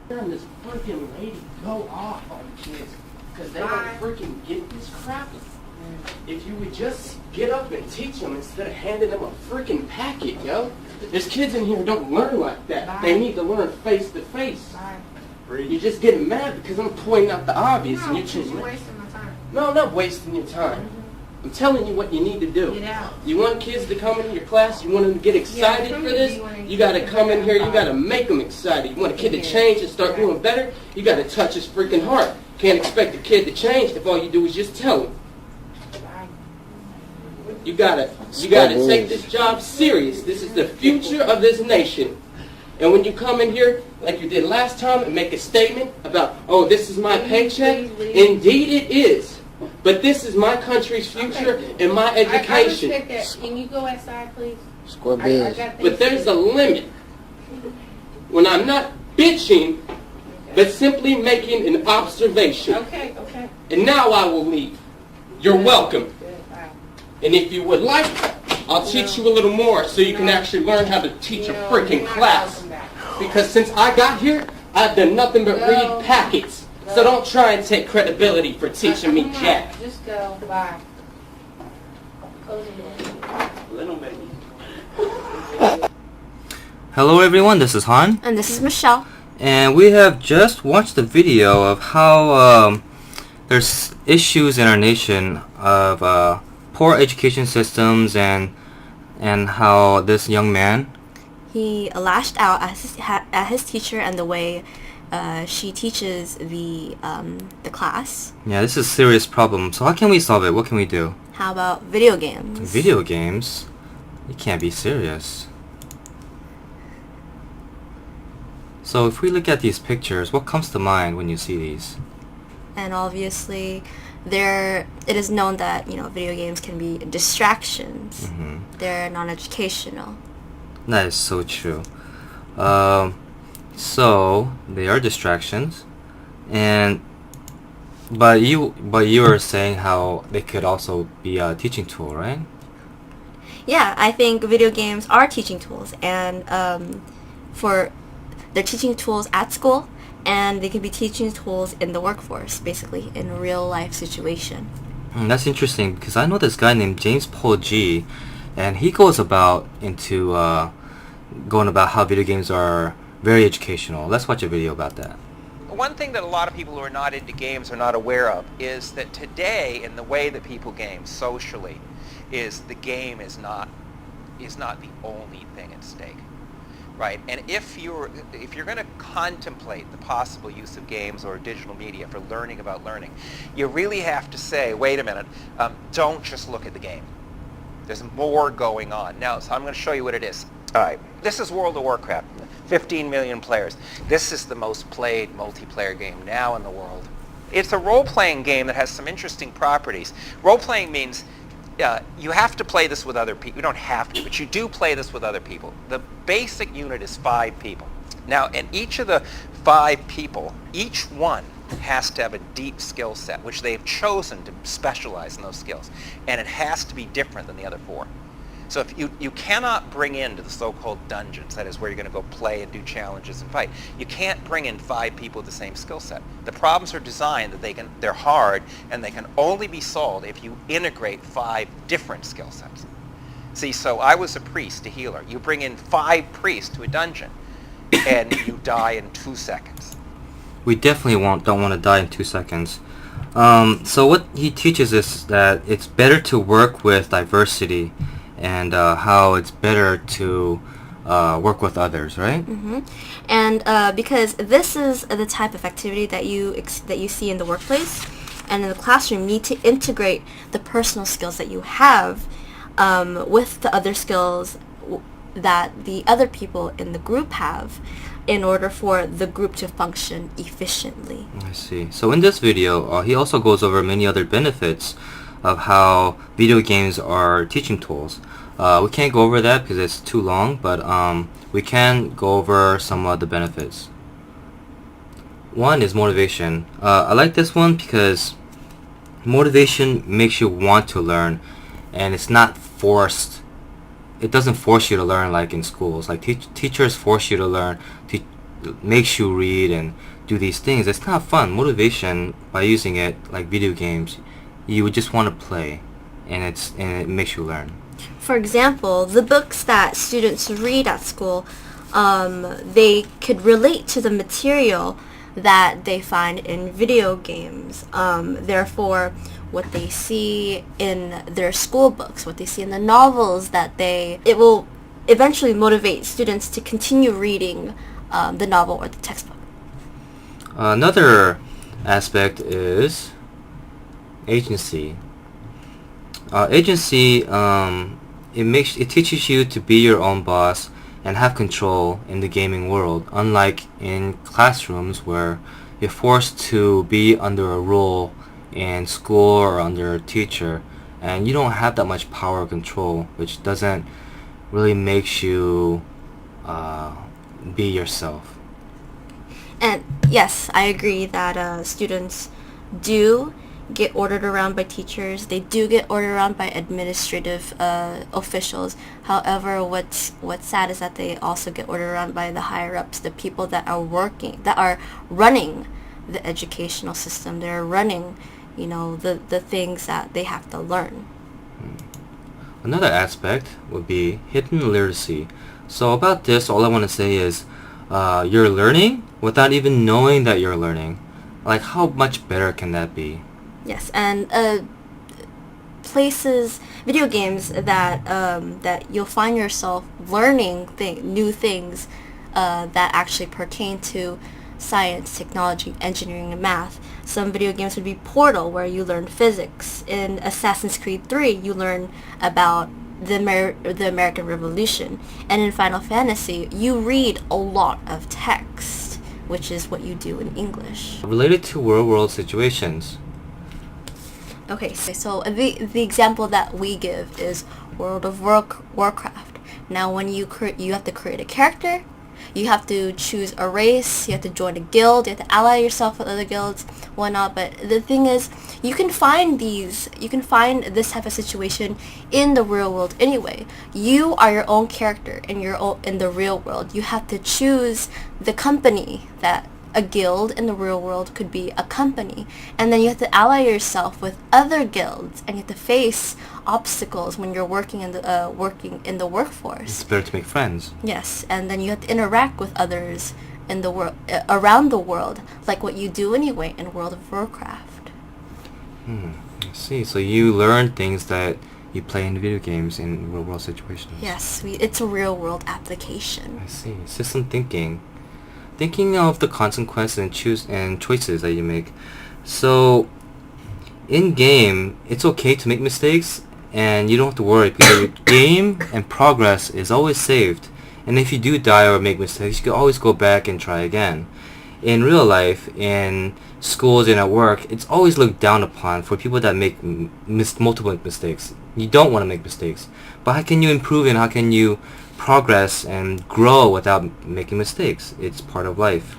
And this freaking lady go off on kids because they don't freaking get this crap. If you would just get up and teach them instead of handing them a freaking packet, yo. There's kids in here who don't learn like that. They need to learn face to face. You're just getting mad because I'm pointing out the obvious and you're choosing. You're wasting my time. No, I'm not wasting your time. I'm telling you what you need to do. Get out. You want kids to come into your class, you want them to get excited for this, you got to come in here, you got to make them excited. You want a kid to change and start doing better, you got to touch his freaking heart. Can't expect a kid to change if all you do is just tell him. You gotta take this job serious. This is the future of this nation. And when you come in here, like you did last time, and make a statement about, oh, this is my paycheck, indeed it is. But this is my country's future and my education. I respect that. Can you go outside, please? Score big. But there's a limit. When I'm not bitching, but simply making an observation. Okay. And now I will leave. You're welcome. And if you would like, I'll teach you a little more so you can actually learn how to teach a freaking class. Because since I got here, I've done nothing but read packets. So don't try and take credibility for teaching me jack. Just go. Bye. Hello everyone, this is Han. And this is Michelle. And we have just watched a video of how there's issues in our nation of poor education systems and how this young man, He lashed out at his teacher and the way she teaches the class. yeah, this is a serious problem. So how can we solve it? What can we do? How about video games? Video games? You can't be serious. So if we look at these pictures, what comes to mind when you see these? And obviously, it is known that video games can be distractions. Mm-hmm. They're non-educational. That is so true. So they are distractions, but you were saying how they could also be a teaching tool, right? Yeah, I think video games are teaching tools, and they're teaching tools at school, and they can be teaching tools in the workforce, basically in a real life situation. That's interesting because I know this guy named James Paul G, and he goes about how video games are very educational. Let's watch a video about that. One thing that a lot of people who are not into games are not aware of is that today, in the way that people game socially, is the game is not the only thing at stake, right? And if you're going to contemplate the possible use of games or digital media for learning about learning, you really have to say, wait a minute, don't just look at the game. There's more going on. Now, so I'm going to show you what it is. All right, this is World of Warcraft, 15 million players. This is the most played multiplayer game now in the world. It's a role-playing game that has some interesting properties. Role-playing means you have to play this with other people. You don't have to, but you do play this with other people. The basic unit is 5 people. Now, in each of the 5 people, each one has to have a deep skill set, which they've chosen to specialize in those skills. And it has to be different than the other 4. So if you cannot bring into the so-called dungeons, that is where you're going to go play and do challenges and fight, you can't bring in 5 people with the same skill set. The problems are designed that they're hard, and they can only be solved if you integrate 5 different skill sets. See, so I was a priest, a healer. You bring in 5 priests to a dungeon, and you die in 2 seconds. We definitely don't want to die in 2 seconds. So what he teaches is that it's better to work with diversity, and how it's better to work with others, right? Mm-hmm. And because this is the type of activity that you see in the workplace and in the classroom, you need to integrate the personal skills that you have with the other skills that the other people in the group have in order for the group to function efficiently. I see. So in this video, he also goes over many other benefits of how video games are teaching tools. We can't go over that because it's too long, but we can go over some of the benefits. One is motivation. I like this one because motivation makes you want to learn, and it's not forced. It doesn't force you to learn like in schools. Like teachers force you to learn. makes you read and do these things, it's not fun. Motivation by using it, like video games, you would just want to play, and it makes you learn. For example, the books that students read at school, they could relate to the material that they find in video games. Therefore, what they see in their school books, what they see in the novels, it will eventually motivate students to continue reading the novel or the textbook. Another aspect is agency. Agency, it teaches you to be your own boss and have control in the gaming world, unlike in classrooms where you're forced to be under a rule in school or under a teacher, and you don't have that much power or control, which doesn't really makes you be yourself. And yes, I agree that students do get ordered around by teachers. They do get ordered around by administrative officials. However, what's sad is that they also get ordered around by the higher ups, the people that are running the educational system. They're running, the things that they have to learn. Another aspect would be hidden literacy. So about this, all I want to say is you're learning without even knowing that you're learning. Like, how much better can that be? Yes, and video games that you'll find yourself learning new things that actually pertain to science, technology, engineering, and math. Some video games would be Portal, where you learn physics. In Assassin's Creed 3, you learn about the American Revolution. And in Final Fantasy, you read a lot of text, which is what you do in English. Related to real-world situations. Okay, so the example that we give is World of Warcraft. Now, when you have to create a character, you have to choose a race, you have to join a guild, you have to ally yourself with other guilds, whatnot. But the thing is, you can find this type of situation in the real world anyway. You are your own character in the real world. You have to choose the company that. A guild in the real world could be a company, and then you have to ally yourself with other guilds, and you have to face obstacles when you're working in the workforce. It's better to make friends. Yes, and then you have to interact with others in the world, around the world, like what you do anyway in World of Warcraft. I see. So you learn things that you play in video games in real world situations. Yes, it's a real world application. I see. System thinking. Thinking of the consequences and choices that you make. So, in game, it's okay to make mistakes, and you don't have to worry because your game and progress is always saved. And if you do die or make mistakes, you can always go back and try again. In real life, in schools and at work, it's always looked down upon for people that make multiple mistakes. You don't want to make mistakes, but how can you improve and how can you progress and grow without making mistakes? It's part of life.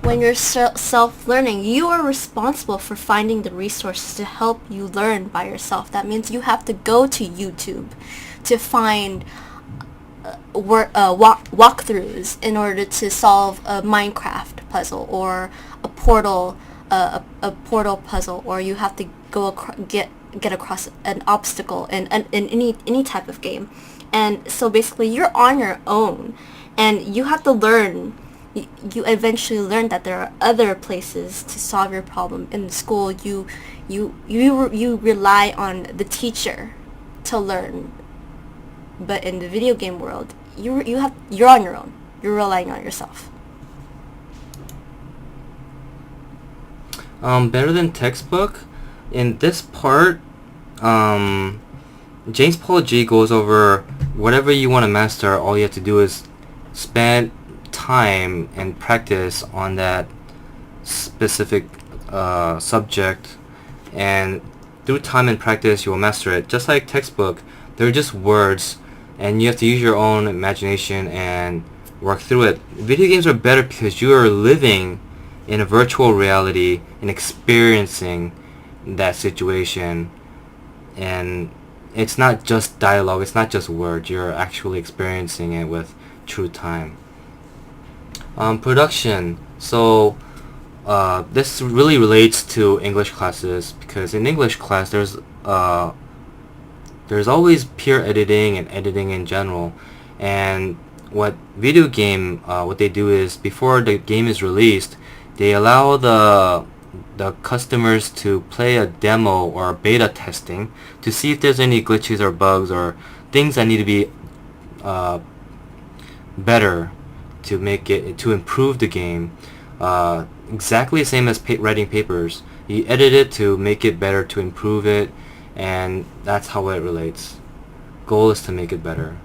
When you're self-learning, you are responsible for finding the resources to help you learn by yourself. That means you have to go to YouTube to find walkthroughs in order to solve a Minecraft puzzle or a Portal puzzle, or you have to get across an obstacle in any type of game. And so basically you're on your own, and you have to learn. You eventually learn that there are other places to solve your problem. In school, you rely on the teacher to learn, but in the video game world, you're on your own. You're relying on yourself. Better than textbook. In this part, James Paul G goes over whatever you want to master. All you have to do is spend time and practice on that specific subject, and through time and practice you will master it. Just like textbook, they're just words, and you have to use your own imagination and work through it. Video games are better because you are living in a virtual reality and experiencing that situation, and it's not just dialogue, it's not just words, you're actually experiencing it with true time. Production. So this really relates to English classes, because in English class there's always peer editing and editing in general. And what video game, what they do is, before the game is released, they allow the customers to play a demo or beta testing to see if there's any glitches or bugs or things that need to be better to make it, to improve the game. Exactly the same as writing papers. You edit it to make it better, to improve it, and that's how it relates. Goal is to make it better.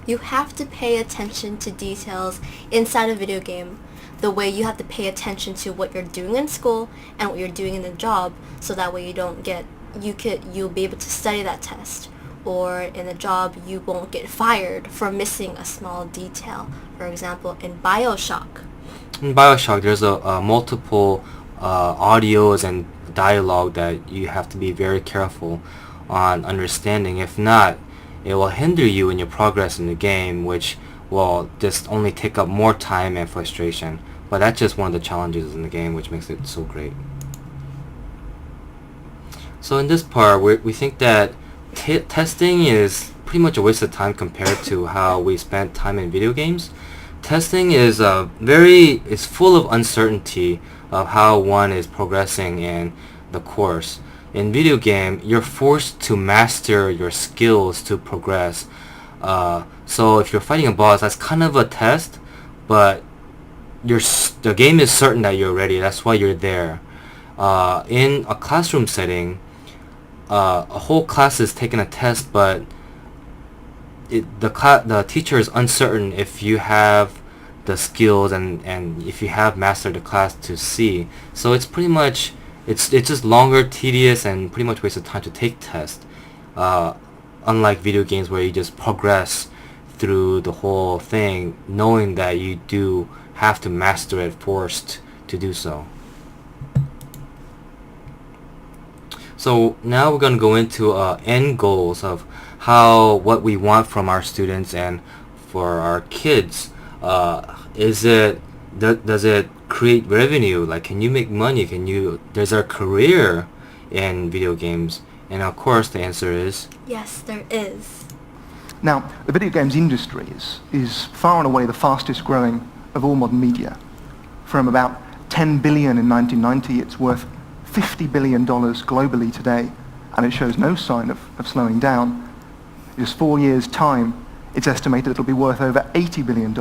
You have to pay attention to details inside a video game the way you have to pay attention to what you're doing in school and what you're doing in the job, so that way you'll be able to study that test, or in a job you won't get fired for missing a small detail. For example, in BioShock. In BioShock, there's a multiple audios and dialogue that you have to be very careful on understanding. If not, it will hinder you in your progress in the game, which will just only take up more time and frustration. But that's just one of the challenges in the game, which makes it so great. So in this part, we think that testing is pretty much a waste of time compared to how we spent time in video games. Testing is full of uncertainty of how one is progressing in the course. In video game, you're forced to master your skills to progress. So if you're fighting a boss, that's kind of a test, but the game is certain that you're ready. That's why you're there. In a classroom setting, a whole class is taking a test, but the teacher is uncertain if you have the skills and if you have mastered the class to see. So it's pretty much it's just longer, tedious, and pretty much waste of time to take tests. Unlike video games where you just progress through the whole thing, knowing that you do have to master it, forced to do so. So now we're going to go into end goals of what we want from our students and for our kids. Does it create revenue? Like, can you make money? There's a career in video games? And of course the answer is Yes, there is. Now, the video games industry is far and away the fastest growing of all modern media. From about 10 billion in 1990, it's worth $50 billion globally today, and it shows no sign of slowing down. In just 4 years' time, it's estimated it'll be worth over $80 billion.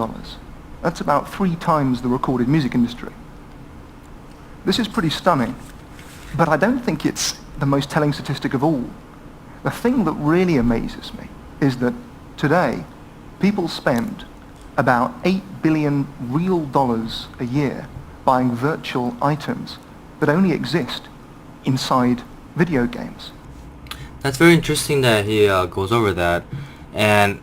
That's about 3 times the recorded music industry. This is pretty stunning, but I don't think it's the most telling statistic of all. The thing that really amazes me is that today, people spend about $8 billion real dollars a year buying virtual items that only exist inside video games. That's very interesting that he goes over that, and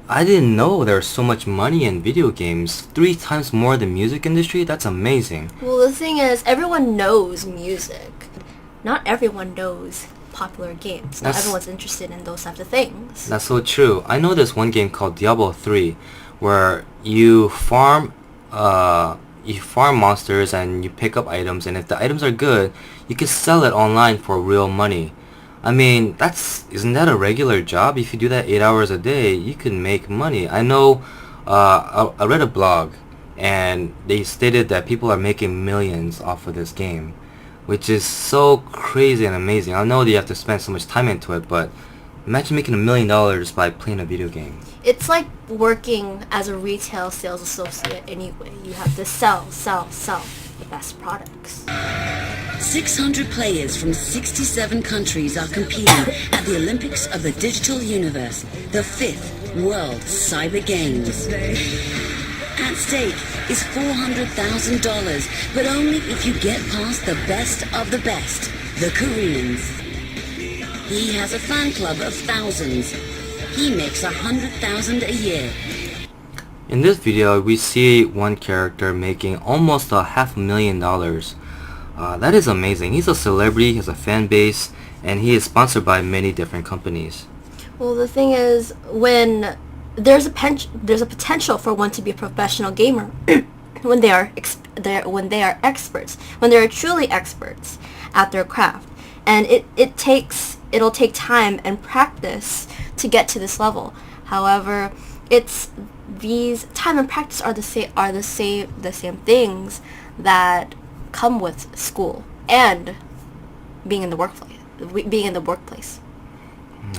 I didn't know there's so much money in video games. 3 times more than music industry. That's amazing. Well, the thing is, everyone knows music. Not everyone knows popular games. Not everyone's interested in those types of things. That's so true. I know this one game called Diablo 3, where you farm monsters and you pick up items, and if the items are good, you can sell it online for real money. I mean, isn't that a regular job? If you do that 8 hours a day, you can make money. I know, I read a blog, and they stated that people are making millions off of this game, which is so crazy and amazing. I know that you have to spend so much time into it, but imagine making $1 million by playing a video game. It's like working as a retail sales associate anyway. You have to sell the best products. 600 players from 67 countries are competing at the Olympics of the Digital Universe, the 5th World Cyber Games. At stake is $400,000, but only if you get past the best of the best, the Koreans. He has a fan club of thousands. He makes $100,000 a year. In this video, we see one character making almost $500,000. That is amazing. He's a celebrity, he has a fan base, and he is sponsored by many different companies. Well, the thing is, when there's a potential for one to be a professional gamer when they are experts, when they are truly experts at their craft, and it'll take time and practice to get to this level. However, these time and practice are the same things that come with school and being in the workplace.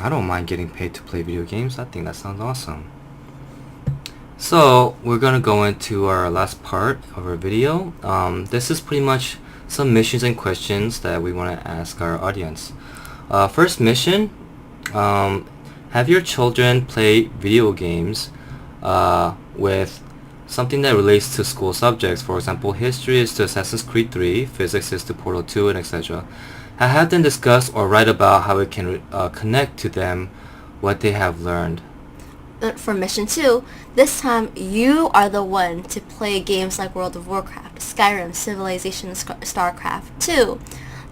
I don't mind getting paid to play video games. I think that sounds awesome. So we're gonna go into our last part of our video. This is pretty much some missions and questions that we want to ask our audience. First mission, have your children play video games with something that relates to school subjects. For example, history is to Assassin's Creed 3, physics is to Portal 2, and etc. Have them discuss or write about how it can connect to them what they have learned. For mission 2, this time you are the one to play games like World of Warcraft, Skyrim, Civilization, StarCraft 2,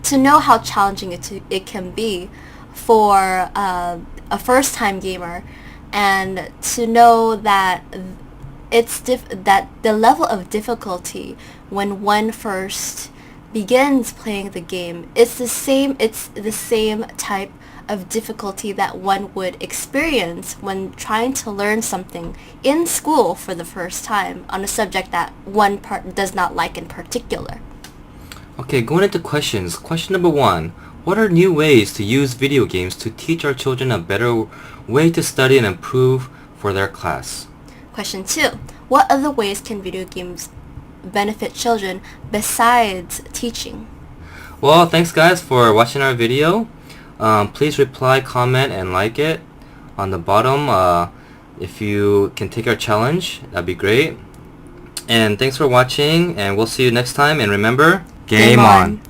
to know how challenging it can be for a first-time gamer, and to know that that the level of difficulty when one first begins playing the game, it's the same type of difficulty that one would experience when trying to learn something in school for the first time on a subject that one does not like in particular. Okay, going into questions. Question number 1. What are new ways to use video games to teach our children a better way to study and improve for their class? Question 2. What other ways can video games benefit children besides teaching? Well, thanks guys for watching our video. Please reply, comment, and like it on the bottom. If you can take our challenge, that'd be great. And thanks for watching, and we'll see you next time. And remember, game on!